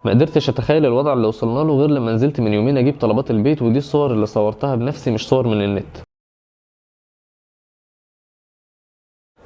ما قدرتش اتخيل الوضع اللي وصلنا له غير لما نزلت من يومين اجيب طلبات البيت، ودي الصور اللي صورتها بنفسي مش صور من النت.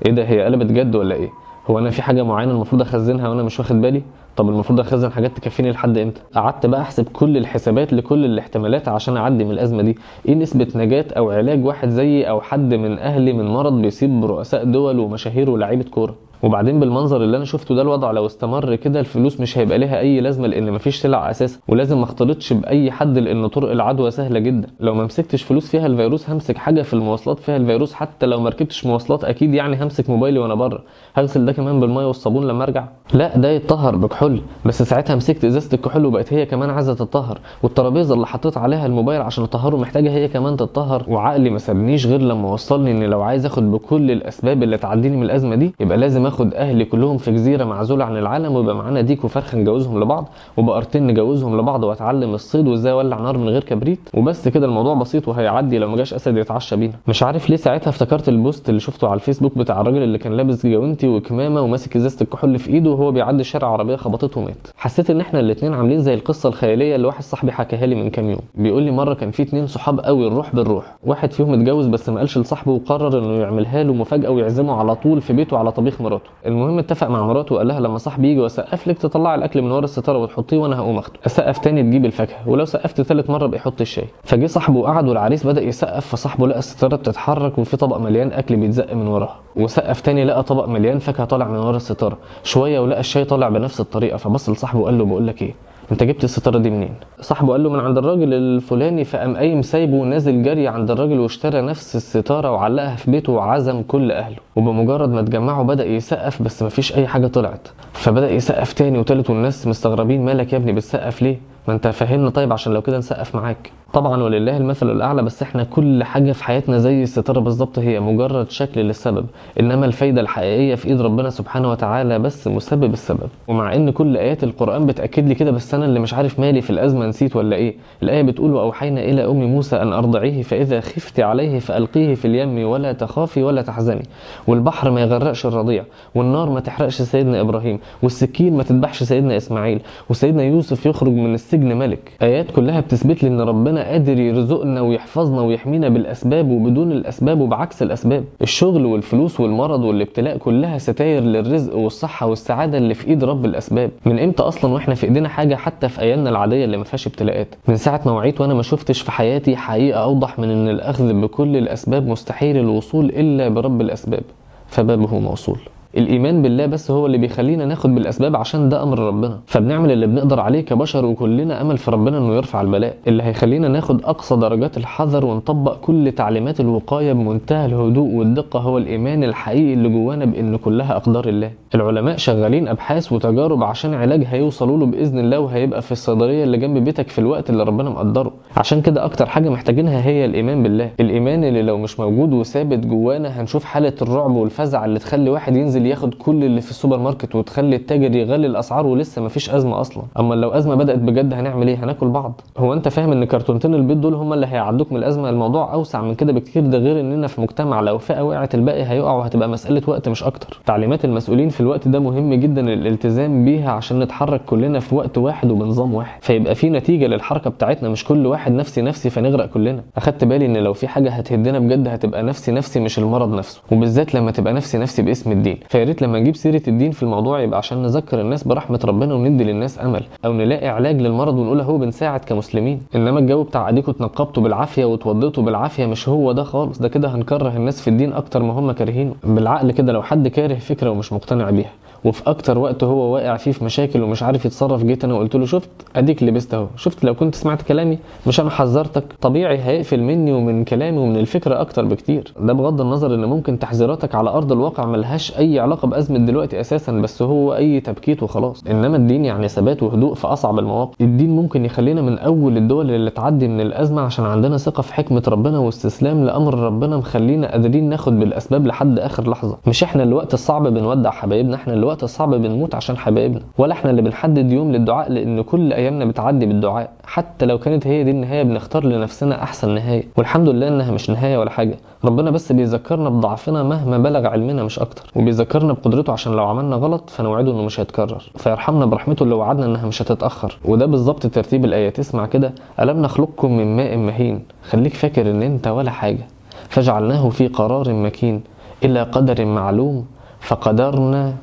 ايه ده، هي قلبت جد ولا ايه؟ هو انا في حاجه معينه المفروض اخزنها وانا مش واخد بالي؟ طب المفروض اخزن حاجات تكفيني لحد امتى؟ قعدت بقى احسب كل الحسابات لكل الاحتمالات عشان اعدي من الازمه دي. ايه نسبه نجاه او علاج واحد زيي او حد من اهلي من مرض بيصيب رؤساء دول ومشاهير ولاعيبه كوره؟ وبعدين بالمنظر اللي انا شفته ده، الوضع لو استمر كده الفلوس مش هيبقى ليها اي لازمه، لان مفيش سلع اساسا، ولازم ما اختلطش باي حد لان طرق العدوى سهله جدا. لو ما مسكتش فلوس فيها الفيروس همسك حاجه في المواصلات فيها الفيروس، حتى لو ما ركبتش مواصلات اكيد يعني همسك موبايلي وانا بره. هغسل ده كمان بالميه والصابون لما ارجع؟ لا ده يتطهر بكحول، بس ساعتها مسكت ازازه الكحول وبقت هي كمان عايزه تتطهر، والترابيزه اللي حطيت عليها الموبايل عشان اطهره محتاجه هي كمان تتطهر. وعقلي ما سابنيش غير لما وصلني ان لو عايز اخد بكل الاسباب اللي تعديني من الازمه دي يبقى لازم اخد اهلي كلهم في جزيره معزوله عن العالم، ويبقى معانا ديك وفرخه نجوزهم لبعض، وبقرتين نجوزهم لبعض، واتعلم الصيد وازاي اولع نار من غير كبريت، وبس كده الموضوع بسيط وهيعدي لو ما جاش اسد يتعشى بينا. مش عارف ليه ساعتها افتكرت البوست اللي شفته على الفيسبوك بتاع الراجل اللي كان لابس جوانتي وكمامه وماسك ازازه الكحول في ايده وهو بيعدي الشارع عربيه خبطته ومات. حسيت ان احنا الاثنين عاملين زي القصه الخياليه اللي واحد صاحبي حكاها لي من كام يوم. بيقول لي مره كان في اتنين صحاب قوي الروح بالروح، واحد فيهم اتجوز بس ما قالش لصاحبه وقرر انه يعملها له مفاجاه ويعزمه على طول في بيته على طبيخ مراته. المهم اتفق مع مراته وقال لها لما صاحبي يجي واسقف لك تطلع الاكل من ورا الستاره وتحطيه وانا هقوم اخده، اسقف تاني تجيب الفاكهه، ولو سقفت ثالث مره بيحط الشاي. فجه صاحبه وقعد والعريس بدا يسقف، فصاحبه لقى الستاره بتتحرك وفي طبق مليان اكل بيتزق من وراها، وسقف تاني لقى طبق مليان فاكهه طالع من ورا الستاره، شويه ولقى الشاي طالع بنفس الطريقه. فبص لصاحبه وقال له بقول لك ايه، انت جبت الستاره دي منين؟ صاحبه قال له من عند الراجل الفلاني. فقام قايم سايبه ونازل جري عند الراجل واشترى نفس الستاره وعلقها في بيته وعزم كل اهله. وبمجرد ما اتجمعوا بدا يسقف بس مفيش اي حاجه طلعت، فبدا يسقف تاني وتالت والناس مستغربين مالك يا ابني بتسقف ليه؟ ما انت فاهمنا طيب عشان لو كده نسقف معاك. طبعا ولله المثل الاعلى، بس احنا كل حاجه في حياتنا زي الستاره بالظبط، هي مجرد شكل للسبب، انما الفايده الحقيقيه في ايد ربنا سبحانه وتعالى بس مسبب السبب. ومع ان كل ايات القران بتاكد لي كده، بس انا اللي مش عارف مالي في الازمه نسيت ولا ايه. الايه بتقول واوحينا الى ام موسى ان ارضعيه فاذا خفت عليه فالقيه في اليم ولا تخافي ولا تحزني، والبحر ما يغرقش الرضيع، والنار ما تحرقش سيدنا ابراهيم، والسكين ما تذبحش سيدنا اسماعيل، وسيدنا يوسف يخرج من السجن ملك. ايات كلها بتثبت لي ان ربنا قادر يرزقنا ويحفظنا ويحمينا بالاسباب وبدون الاسباب وبعكس الاسباب. الشغل والفلوس والمرض والابتلاء كلها ستاير للرزق والصحه والسعاده اللي في ايد رب الاسباب. من امتى اصلا واحنا في ايدينا حاجه حتى في ايامنا العاديه اللي ما فيهاش ابتلاءات؟ من ساعه ما وعيت وانا ما شفتش في حياتي حقيقه اوضح من ان الاخذ بكل الاسباب مستحيل الوصول الا برب الاسباب فبابه موصول. الايمان بالله بس هو اللي بيخلينا ناخد بالاسباب عشان ده امر ربنا، فبنعمل اللي بنقدر عليه كبشر وكلنا امل في ربنا انه يرفع البلاء. اللي هيخلينا ناخد اقصى درجات الحذر ونطبق كل تعليمات الوقايه بمنتهى الهدوء والدقه هو الايمان الحقيقي اللي جوانا بان كلها اقدار الله. العلماء شغالين ابحاث وتجارب عشان علاج هيوصلوا له باذن الله، وهيبقى في الصيدليه اللي جنب بيتك في الوقت اللي ربنا مقدره. عشان كده اكتر حاجه محتاجينها هي الايمان بالله، الايمان اللي لو مش موجود وثابت جوانا هنشوف حاله الرعب والفزع اللي تخلي واحد ينزل ياخد كل اللي في السوبر ماركت وتخلي التاجر يغلي الاسعار ولسه مفيش ازمه اصلا. اما لو ازمه بدات بجد هنعمل ايه؟ هناكل بعض. هو انت فاهم ان كرتونتين البيض دول هم اللي هيعدوك من الازمه؟ الموضوع اوسع من كده بكتير، ده غير اننا في مجتمع لو فئه وقعت الباقي هيقع وهتبقى مساله وقت مش اكتر. تعليمات المسؤولين في الوقت ده مهم جدا الالتزام بيها عشان نتحرك كلنا في وقت واحد وبنظام واحد، فيبقى في نتيجه للحركه بتاعتنا، مش كل واحد نفسي نفسي فنغرق كلنا. اخدت بالي ان لو في حاجه هتهدنا بجد هتبقى نفسي نفسي مش المرض نفسه، وبالذات لما تبقى نفسي نفسي باسم الدين. فيا ريت لما نجيب سيره الدين في الموضوع يبقى عشان نذكر الناس برحمه ربنا وندي للناس امل، او نلاقي علاج للمرض ونقول اهو بنساعد كمسلمين. انما الجو بتاع اديكوا اتنقبتوا بالعافيه واتوضيتوا بالعافيه مش هو ده خالص، ده كده هنكره الناس في الدين اكتر ما هم كارهينه. بالعقل كده لو حد كاره فكره ومش مقتنع بيها وفي اكتر وقت هو واقع فيه في مشاكل ومش عارف يتصرف، جيت انا وقلت له شفت اديك لبست اهو، شفت لو كنت سمعت كلامي مش انا حذرتك، طبيعي هيقفل مني ومن كلامي ومن الفكره اكتر بكتير. ده بغض النظر ان ممكن تحذيراتك على ارض الواقع ملهاش اي علاقه بازمه دلوقتي اساسا، بس هو اي تبكيت وخلاص. انما الدين يعني ثبات وهدوء في اصعب المواقف. الدين ممكن يخلينا من اول الدول اللي تعدي من الازمه عشان عندنا ثقه في حكمه ربنا واستسلام لامر ربنا، مخلينا قادرين ناخد بالاسباب لحد اخر لحظه. مش احنا الوقت الصعب بنودع حبايبنا، احنا الوقت الوقت الصعب بنموت عشان حبايبنا، ولا احنا اللي بنحدد يوم للدعاء، لان كل ايامنا بتعدي بالدعاء. حتى لو كانت هي دي النهايه بنختار لنفسنا احسن نهايه، والحمد لله انها مش نهايه ولا حاجه. ربنا بس بيذكرنا بضعفنا مهما بلغ علمنا مش اكتر، وبيذكرنا بقدرته عشان لو عملنا غلط فنوعده انه مش هيتكرر، فيرحمنا برحمته اللي وعدنا انها مش هتتاخر. وده بالظبط ترتيب الايات. اسمع كده: الم نخلقكم من ماء مهين. خليك فاكر ان انت ولا حاجه. فجعلناه في قرار مكين الى قدر معلوم فقدرنا.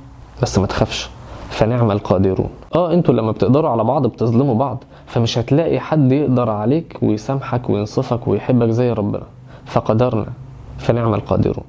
بس ما تخافش، فنعم القادرون. انتوا لما بتقدروا على بعض بتظلموا بعض، فمش هتلاقي حد يقدر عليك ويسامحك وينصفك ويحبك زي ربنا. فقدرنا فنعم القادرون.